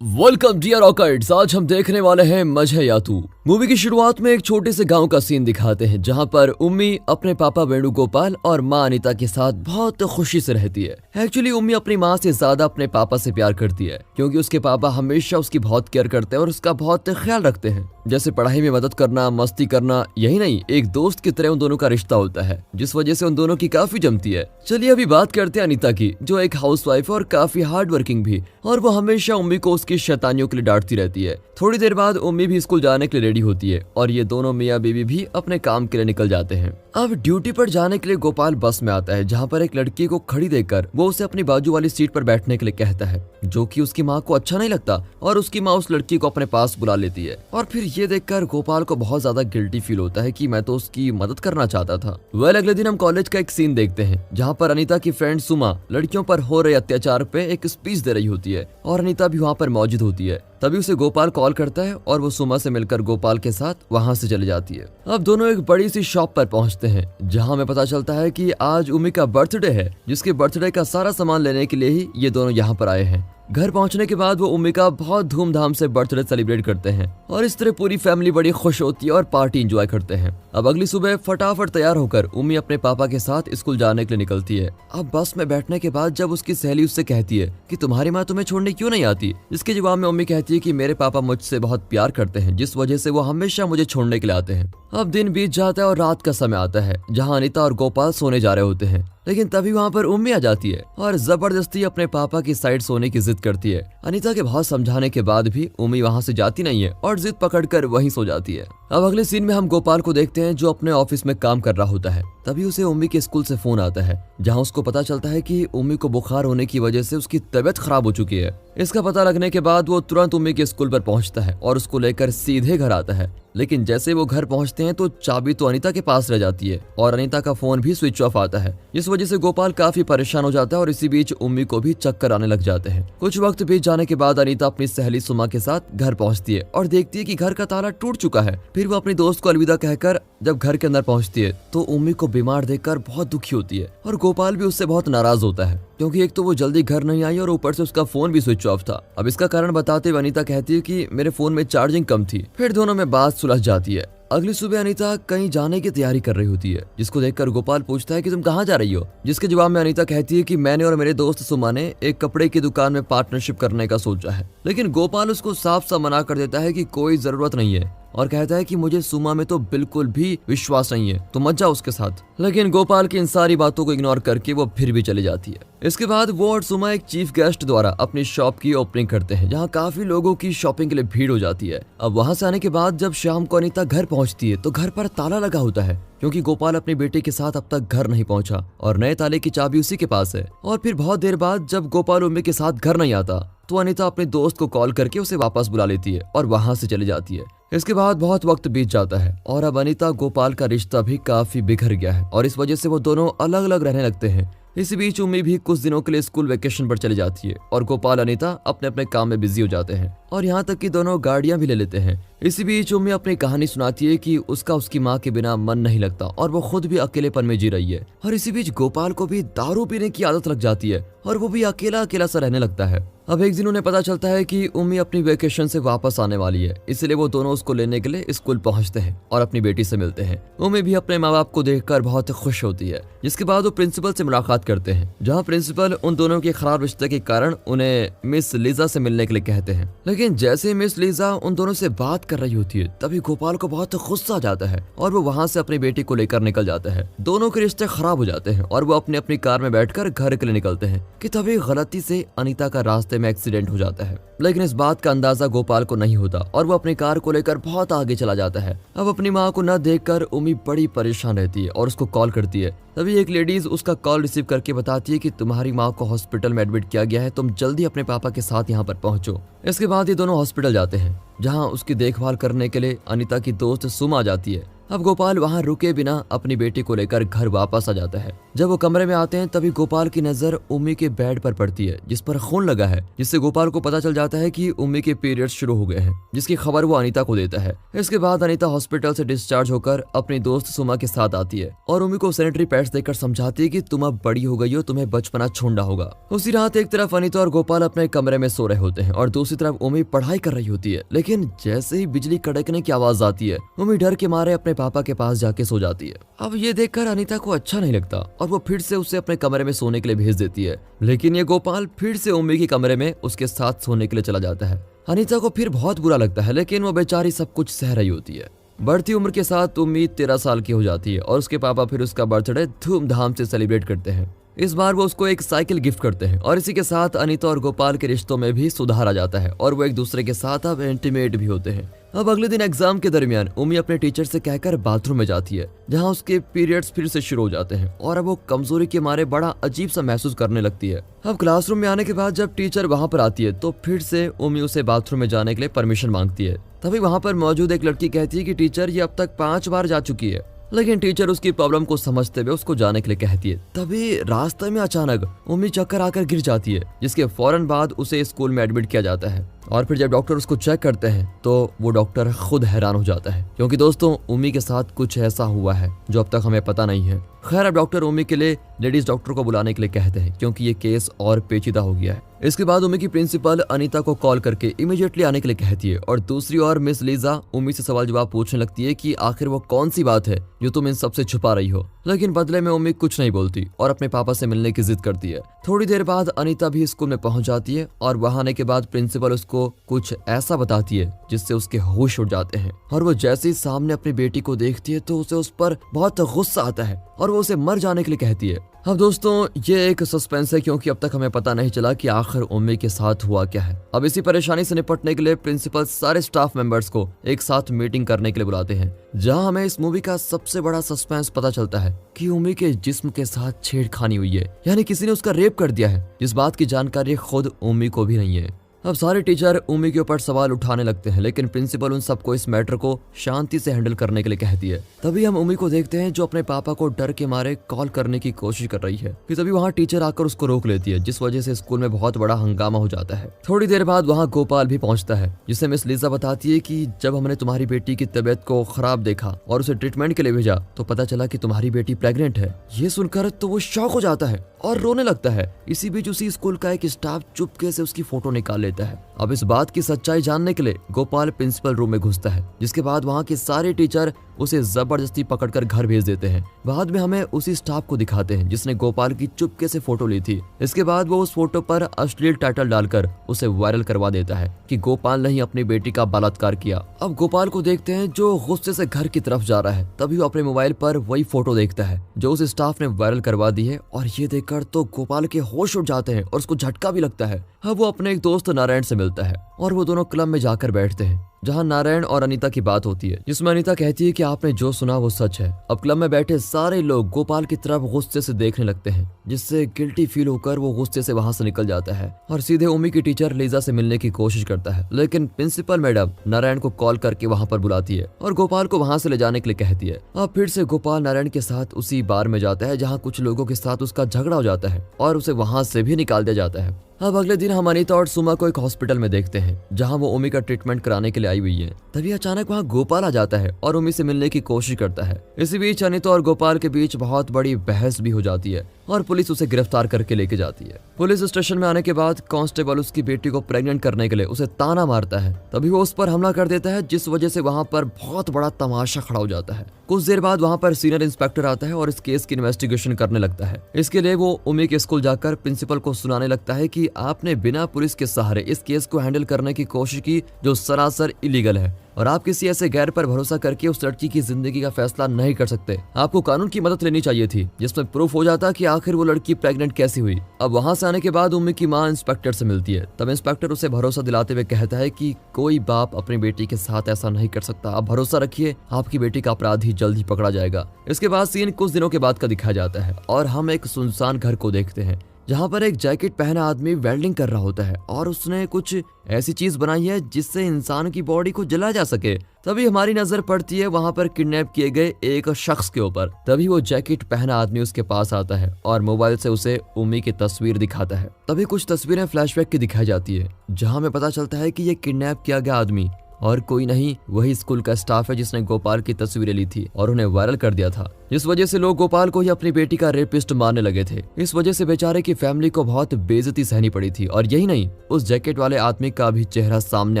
Welcome dear रॉकर्ट्स। आज हम देखने वाले हैं मजे या तू। मूवी की शुरुआत में एक छोटे से गांव का सीन दिखाते हैं जहां पर उम्मी अपने पापा वेणुगोपाल और माँ अनीता के साथ बहुत खुशी से रहती है। एक्चुअली उम्मी अपनी माँ से ज्यादा अपने पापा से प्यार करती है क्योंकि उसके पापा हमेशा उसकी बहुत केयर करते हैं और उसका बहुत ख्याल रखते हैं। जैसे पढ़ाई में मदद करना, मस्ती करना, यही नहीं एक दोस्त की तरह उन दोनों का रिश्ता होता है जिस वजह से उन दोनों की काफी जमती है। चलिए अभी बात करते हैं अनीता की, जो एक हाउसवाइफ है और काफी हार्ड वर्किंग भी, और वो हमेशा उम्मी को उसकी शैतानियों के लिए डांटती रहती है। थोड़ी देर बाद उम्मी भी स्कूल जाने के लिए रेडी होती है और ये दोनों मियाँ बीवी भी अपने काम के लिए निकल जाते हैं। अब ड्यूटी पर जाने के लिए गोपाल बस में आता है जहाँ पर एक लड़की को खड़ी देखकर वो उसे अपनी बाजू वाली सीट पर बैठने के लिए कहता है, जो कि उसकी माँ को अच्छा नहीं लगता और उसकी माँ उस लड़की को अपने पास बुला लेती है। और फिर ये देखकर गोपाल को बहुत ज्यादा गिल्टी फील होता है कि मैं तो उसकी मदद करना चाहता था। अगले दिन हम कॉलेज का एक सीन देखते हैं जहाँ पर अनीता की फ्रेंड सुमा लड़कियों पर हो रहे अत्याचार पे एक स्पीच दे रही होती है और अनीता भी वहाँ पर मौजूद होती है। तभी उसे गोपाल कॉल करता है और वो सुमा से मिलकर गोपाल के साथ वहाँ से चली जाती है। अब दोनों एक बड़ी सी शॉप पर पहुँचते हैं जहाँ हमें पता चलता है कि आज उम्मी का बर्थडे है, जिसके बर्थडे का सारा सामान लेने के लिए ही ये दोनों यहाँ पर आए हैं। घर पहुंचने के बाद वो उम्मी का बहुत धूमधाम से बर्थडे सेलिब्रेट करते हैं और इस तरह पूरी फैमिली बड़ी खुश होती है और पार्टी एंजॉय करते हैं। अब अगली सुबह फटाफट तैयार होकर उम्मी अपने पापा के साथ स्कूल जाने के लिए निकलती है। अब बस में बैठने के बाद जब उसकी सहेली उससे कहती है कि तुम्हारी माँ तुम्हें छोड़ने क्यों नहीं आती, इसके जवाब में उम्मी कहती है कि मेरे पापा मुझसे बहुत प्यार करते हैं जिस वजह से वो हमेशा मुझे छोड़ने के लिए आते हैं। अब दिन बीत जाता है और रात का समय आता है जहाँ अनीता और गोपाल सोने जा रहे होते हैं, लेकिन तभी वहाँ पर उम्मी आ जाती है और जबरदस्ती अपने पापा की साइड सोने की जिद करती है। अनीता के बहुत समझाने के बाद भी उम्मी वहाँ से जाती नहीं है और जिद पकड़कर वहीं सो जाती है। अब अगले सीन में हम गोपाल को देखते हैं जो अपने ऑफिस में काम कर रहा होता है। तभी उसे उम्मी के स्कूल से फोन आता है जहाँ उसको पता चलता है कि उम्मी को बुखार होने की वजह से उसकी तबीयत खराब हो चुकी है। इसका पता लगने के बाद वो तुरंत उम्मी के स्कूल पर पहुंचता है और उसको लेकर सीधे घर आता है। लेकिन जैसे वो घर पहुंचते हैं तो चाबी तो अनीता के पास रह जाती है और अनीता का फोन भी स्विच ऑफ आता है। इस वजह से गोपाल काफी परेशान हो जाता है और इसी बीच उम्मी को भी चक्कर आने लग जाते हैं। कुछ वक्त बीत जाने के बाद अनीता अपनी सहेली सुमा के साथ घर पहुंचती है और देखती है कि घर का ताला टूट चुका है। फिर वो अपनी दोस्त को अलविदा कहकर जब घर के अंदर पहुंचती है तो उम्मी को बीमार देखकर बहुत दुखी होती है और गोपाल भी उससे बहुत नाराज होता है क्योंकि एक तो वो जल्दी घर नहीं आई और ऊपर से उसका फोन भी स्विच ऑफ था। अब इसका कारण बताते हुए अनीता कहती है कि मेरे फोन में चार्जिंग कम थी। फिर दोनों में बात सुलझ जाती है। अगली सुबह अनीता कहीं जाने की तैयारी कर रही होती है, जिसको देखकर गोपाल पूछता है कि तुम कहाँ जा रही हो, जिसके जवाब में अनीता कहती है कि मैंने और मेरे दोस्त सुमा ने एक कपड़े की दुकान में पार्टनरशिप करने का सोचा है। लेकिन गोपाल उसको साफ साफ मना कर देता है कि कोई जरूरत नहीं है और कहता है कि मुझे सुमा में तो बिल्कुल भी विश्वास नहीं है, तो मत जाओ उसके साथ। लेकिन गोपाल की इन सारी बातों को इग्नोर करके वो फिर भी चली जाती है। इसके बाद वो और सुमा एक चीफ गेस्ट द्वारा अपनी शॉप की ओपनिंग करते हैं जहाँ काफी लोगों की शॉपिंग के लिए भीड़ हो जाती है। अब वहाँ से आने के बाद जब शाम को अनीता घर पहुँचती है तो घर पर ताला लगा होता है क्योंकि गोपाल अपनी बेटे के साथ अब तक घर नहीं पहुंचा और नए ताले की चाबी उसी के पास है। और फिर बहुत देर बाद जब गोपाल उम्मी के साथ घर नहीं आता तो अनीता अपने दोस्त को कॉल करके उसे वापस बुला लेती है और वहां से चली जाती है। इसके बाद बहुत वक्त बीत जाता है और अब अनीता गोपाल का रिश्ता भी काफी बिखर गया है और इस वजह से वो दोनों अलग अलग रहने लगते हैं। इसी बीच उम्मी भी कुछ दिनों के लिए स्कूल वेकेशन पर चली जाती है और गोपाल अनीता अपने अपने काम में बिजी हो जाते हैं और यहाँ तक कि दोनों गाड़ियां भी ले लेते हैं। इसी बीच उम्मी अपनी कहानी सुनाती है कि उसका उसकी माँ के बिना मन नहीं लगता और वो खुद भी अकेलेपन में जी रही है। और इसी बीच गोपाल को भी दारू पीने की आदत लग जाती है और वो भी अकेला अकेला सा रहने लगता है। अब एक दिन उन्हें पता चलता है कि उम्मी अपनी वेकेशन से वापस आने वाली है, इसलिए वो दोनों उसको लेने के लिए स्कूल पहुंचते हैं और अपनी बेटी से मिलते हैं। उम्मी भी अपने माँ बाप को देखकर बहुत खुश होती है, जिसके बाद वो प्रिंसिपल से मुलाकात करते हैं जहाँ प्रिंसिपल उन दोनों के खराब रिश्ते के कारण उन्हें मिस लीजा से मिलने के लिए कहते हैं। लेकिन जैसे मिस लीजा उन दोनों से बात कर रही होती है तभी गोपाल को बहुत गुस्सा आ जाता है और वो वहाँ से अपनी बेटी को लेकर निकल जाता है। दोनों के रिश्ते खराब हो जाते हैं और वो अपनी अपनी कार में बैठकर घर के लिए निकलते हैं कि तभी गलती से अनीता का रास्ते में एक्सीडेंट हो जाता है। लेकिन इस बात का अंदाजा गोपाल को नहीं होता और वो अपनी कार को लेकर बहुत आगे चला जाता है। अब अपनी माँ को न देखकर उम्मी बड़ी परेशान रहती है और उसको कॉल करती है। तभी एक लेडीज उसका कॉल रिसीव करके बताती है कि तुम्हारी माँ को हॉस्पिटल में एडमिट किया गया है, तुम जल्दी अपने पापा के साथ यहाँ पर पहुँचो। इसके बाद ये दोनों हॉस्पिटल जाते हैं जहाँ उसकी देखभाल करने के लिए अनीता की दोस्त सुमा आ जाती है। अब गोपाल वहाँ रुके बिना अपनी बेटी को लेकर घर वापस आ जाता है। जब वो कमरे में आते हैं तभी गोपाल की नजर उम्मी के बेड पर पड़ती है जिस पर खून लगा है, जिससे गोपाल को पता चल जाता है कि उम्मी के पीरियड्स शुरू हो गए हैं, जिसकी खबर वो अनीता को देता है। इसके बाद अनीता हॉस्पिटल से डिस्चार्ज होकर अपनी दोस्त सुमा के साथ आती है और उम्मी को सैनिटरी पैड्स देकर समझाती है कि तुम अब बड़ी हो गई हो, तुम्हें बचपना छोड़ना होगा। उसी रात एक तरफ अनीता और गोपाल अपने कमरे में सो रहे होते हैं और दूसरी तरफ उम्मी पढ़ाई कर रही होती है, लेकिन जैसे ही बिजली कड़कने की आवाज आती है उम्मी डर के मारे अपने पापा के पास जाके सो जाती है। अब ये देखकर अनीता को अच्छा नहीं लगता और वो फिर से उसे अपने कमरे में सोने के लिए भेज देती है, लेकिन ये गोपाल फिर से उम्मी के कमरे में उसके साथ सोने के लिए चला जाता है। अनीता को फिर बहुत बुरा लगता है, लेकिन वो बेचारी सब कुछ सह रही होती है। बढ़ती उम्र के साथ उम्मी 13 साल की हो जाती है और उसके पापा फिर उसका बर्थडे धूमधाम से सेलिब्रेट करते हैं। इस बार वो उसको एक साइकिल गिफ्ट करते हैं और इसी के साथ अनीता और गोपाल के रिश्तों में भी सुधार आ जाता है और वो एक दूसरे के साथ अब इंटीमेट भी होते हैं। अब अगले दिन एग्जाम के दरमियान उम्मी अपने टीचर से कहकर बाथरूम में जाती है, जहां उसके पीरियड्स फिर से शुरू हो जाते हैं और अब वो कमजोरी के मारे बड़ा अजीब सा महसूस करने लगती है। अब क्लासरूम में आने के बाद जब टीचर वहां पर आती है तो फिर से उम्मी उसे बाथरूम में जाने के लिए परमिशन मांगती है। तभी वहां पर मौजूद एक लड़की कहती है कि टीचर ये अब तक 5 बार जा चुकी है, लेकिन टीचर उसकी प्रॉब्लम को समझते हुए उसको जाने के लिए कहती है। तभी रास्ते में अचानक उम्मी चक्कर आकर गिर जाती है, जिसके फौरन बाद उसे स्कूल में एडमिट किया जाता है और फिर जब डॉक्टर उसको चेक करते हैं तो वो डॉक्टर खुद हैरान हो जाता है, क्योंकि दोस्तों उम्मी के साथ कुछ ऐसा हुआ है जो अब तक हमें पता नहीं है। खैर अब डॉक्टर उम्मी के लिए लेडीज डॉक्टर को बुलाने के लिए कहते हैं, क्योंकि ये केस और पेचीदा हो गया है। इसके बाद उम्मी की प्रिंसिपल अनीता को कॉल करके इमीडिएटली आने के लिए कहती है और दूसरी ओर मिस लीजा उम्मी से सवाल जवाब पूछने लगती है कि आखिर वो कौन सी बात है जो तुम इन सबसे छुपा रही हो, लेकिन बदले में उम्मी कुछ नहीं बोलती और अपने पापा से मिलने की जिद करती है। थोड़ी देर बाद अनीता भी स्कूल में पहुंच जाती है और वहां आने के बाद प्रिंसिपल उसको कुछ ऐसा बताती है जिससे उसके होश उड़ जाते हैं और वो जैसे ही सामने अपनी बेटी को देखती है तो उसे उस पर बहुत गुस्सा आता है और वो उसे मर जाने के लिए कहती है। अब दोस्तों ये एक सस्पेंस है, क्योंकि अब तक हमें पता नहीं चला कि आखिर उम्मी के साथ हुआ क्या है। अब इसी परेशानी से निपटने के लिए प्रिंसिपल सारे स्टाफ मेंबर्स को एक साथ मीटिंग करने के लिए बुलाते हैं, जहां हमें इस मूवी का सबसे बड़ा सस्पेंस पता चलता है कि उम्मी के जिस्म के साथ छेड़खानी हुई है, यानी किसी ने उसका रेप कर दिया है, जिस बात की जानकारी खुद उम्मी को भी नहीं है। अब सारे टीचर उम्मी के ऊपर सवाल उठाने लगते हैं, लेकिन प्रिंसिपल उन सबको इस मैटर को शांति से हैंडल करने के लिए कहती है। तभी हम उम्मी को देखते हैं जो अपने पापा को डर के मारे कॉल करने की कोशिश कर रही है कि तभी वहाँ टीचर आकर उसको रोक लेती है, जिस वजह से स्कूल में बहुत बड़ा हंगामा हो जाता है। थोड़ी देर बाद वहाँ गोपाल भी पहुंचता है, जिसे मिस लीजा बताती है कि जब हमने तुम्हारी बेटी की तबीयत को खराब देखा और उसे ट्रीटमेंट के लिए भेजा तो पता चला कि तुम्हारी बेटी प्रेग्नेंट है। ये सुनकर तो वो शॉक हो जाता है और रोने लगता है। इसी बीच उसी स्कूल का एक स्टाफ चुपके से उसकी फोटो निकाल लेता है। अब इस बात की सच्चाई जानने के लिए गोपाल प्रिंसिपल रूम में घुसता है, जिसके बाद वहाँ के सारे टीचर उसे जबरदस्ती पकड़कर घर भेज देते हैं। बाद में हमें उसी स्टाफ को दिखाते हैं जिसने गोपाल की चुपके से फोटो ली थी। इसके बाद वो उस फोटो पर अश्लील टाइटल डालकर उसे वायरल करवा देता है कि गोपाल ने ही अपनी बेटी का बलात्कार किया। अब गोपाल को देखते हैं जो गुस्से से घर की तरफ जा रहा है, तभी वो अपने मोबाइल पर वही फोटो देखता है जो उस स्टाफ ने वायरल करवा दी है और ये देखकर तो गोपाल के होश उड़ जाते हैं और उसको झटका भी लगता है। अब वो अपने एक दोस्त नारायण से मिलता है और वो दोनों क्लब में जाकर बैठते हैं, जहां नारायण और अनीता की बात होती है, जिसमें अनीता कहती है कि आपने जो सुना वो सच है। अब क्लब में बैठे सारे लोग गोपाल की तरफ गुस्से से देखने लगते हैं, जिससे गिल्टी फील होकर वो गुस्से से वहां से निकल जाता है और सीधे उम्मी की टीचर लीजा से मिलने की कोशिश करता है, लेकिन प्रिंसिपल मैडम नारायण को कॉल करके वहां पर बुलाती है और गोपाल को वहां से ले जाने के लिए कहती है। अब फिर से गोपाल नारायण के साथ उसी बार में जाता है जहाँ कुछ लोगों के साथ उसका झगड़ा हो जाता है और उसे वहां से भी निकाल दिया जाता है। अब अगले दिन हम अनीता और सुमा को एक हॉस्पिटल में देखते हैं, जहां वो उम्मी का ट्रीटमेंट कराने के लिए आई हुई है। तभी अचानक वहां गोपाल आ जाता है और उम्मी से मिलने की कोशिश करता है। इसी बीच अनीता और गोपाल के बीच बहुत बड़ी बहस भी हो जाती है और पुलिस उसे गिरफ्तार करके लेके जाती है। पुलिस स्टेशन में आने के बाद कांस्टेबल उसकी बेटी को प्रेग्नेंट करने के लिए उसे ताना मारता है। तभी वो उस पर हमला कर देता है, जिस वजह से वहां पर बहुत बड़ा तमाशा खड़ा हो जाता है। कुछ देर बाद वहां पर सीनियर इंस्पेक्टर आता है और इस केस की इन्वेस्टिगेशन करने लगता है। इसके लिए वो उम्मी के स्कूल जाकर प्रिंसिपल को सुनाने लगता है कि आपने बिना पुलिस के सहारे इस केस को हैंडल करने की कोशिश की, जो सरासर इलीगल है, और आप किसी ऐसे गैर पर भरोसा करके उस लड़की की जिंदगी का फैसला नहीं कर सकते। आपको कानून की मदद लेनी चाहिए थी, जिसमें प्रूफ हो जाता कि आखिर वो लड़की प्रेग्नेंट कैसी हुई। अब वहां से आने के बाद उम्मी की मां इंस्पेक्टर से मिलती है। तब इंस्पेक्टर उसे भरोसा दिलाते हुए कहता है कि कोई बाप अपनी बेटी के साथ ऐसा नहीं कर सकता, आप भरोसा रखिए, आपकी बेटी का अपराधी जल्द ही पकड़ा जाएगा। इसके बाद सीन कुछ दिनों के बाद का दिखाया जाता है और हम एक सुनसान घर को देखते हैं, जहाँ पर एक जैकेट पहना आदमी वेल्डिंग कर रहा होता है और उसने कुछ ऐसी चीज बनाई है जिससे इंसान की बॉडी को जला जा सके। तभी हमारी नजर पड़ती है वहाँ पर किडनैप किए गए एक शख्स के ऊपर। तभी वो जैकेट पहना आदमी उसके पास आता है और मोबाइल से उसे उम्मी की तस्वीर दिखाता है। तभी कुछ तस्वीरें फ्लैशबैक की दिखाई जाती है जहाँ में पता चलता है कि ये किडनैप किया गया आदमी और कोई नहीं, वही स्कूल का स्टाफ है जिसने गोपाल की तस्वीरें ली थी और उन्हें वायरल कर दिया था, जिस वजह से लोग गोपाल को ही अपनी बेटी का रेपिस्ट मानने लगे थे। इस वजह से बेचारे की फैमिली को बहुत बेइज्जती सहनी पड़ी थी। और यही नहीं, उस जैकेट वाले आदमी का भी चेहरा सामने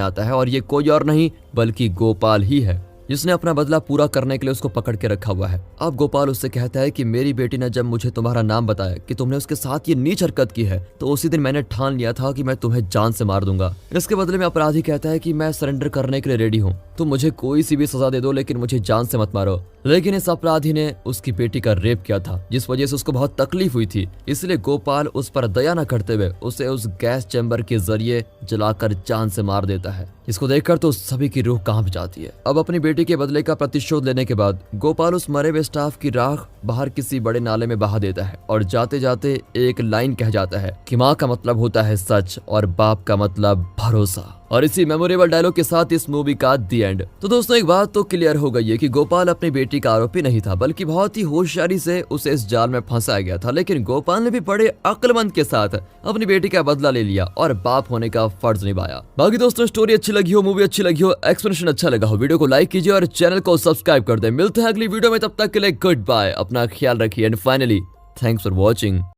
आता है और ये कोई और नहीं बल्कि गोपाल ही है, जिसने अपना बदला पूरा करने के लिए उसको पकड़ के रखा हुआ है। अब गोपाल उससे कहता है कि मेरी बेटी ने जब मुझे तुम्हारा नाम बताया कि तुमने उसके साथ ये नीच हरकत की है, तो उसी दिन मैंने ठान लिया था कि मैं तुम्हें जान से मार दूंगा। इसके बदले में अपराधी कहता है कि मैं सरेंडर करने के लिए रेडी हूँ, तुम मुझे कोई सी भी सजा दे दो लेकिन मुझे जान से मत मारो। लेकिन इस अपराधी ने उसकी बेटी का रेप किया था, जिस वजह से उसको बहुत तकलीफ हुई थी। इसलिए गोपाल उस पर दया न करते हुए उसे उस गैस चैम्बर के जरिए जलाकर जान से मार देता है, जिसको देखकर तो सभी की रूह कांप जाती है। अब अपनी बेटी के बदले का प्रतिशोध लेने के बाद गोपाल उस मरे हुए स्टाफ की राख बाहर किसी बड़े नाले में बहा देता है और जाते जाते एक लाइन कह जाता है कि माँ का मतलब होता है सच और बाप का मतलब भरोसा। और इसी मेमोरेबल डायलॉग के साथ इस मूवी का दी एंड। तो दोस्तों एक बात तो क्लियर हो गई है कि गोपाल अपनी बेटी का आरोपी नहीं था, बल्कि बहुत ही होशियारी से उसे इस जाल में फंसाया गया था। लेकिन गोपाल ने भी बड़े अक्लमंद के साथ अपनी बेटी का बदला ले लिया और बाप होने का फर्ज निभाया। बाकी दोस्तों स्टोरी अच्छी लगी हो, मूवी अच्छी लगी हो, एक्सप्लेनेशन अच्छा लगा हो, वीडियो को लाइक कीजिए और चैनल को सब्सक्राइब कर दे। मिलते हैं अगली वीडियो में, तब तक के लिए गुड बाय, अपना ख्याल रखिए and finally thanks for watching.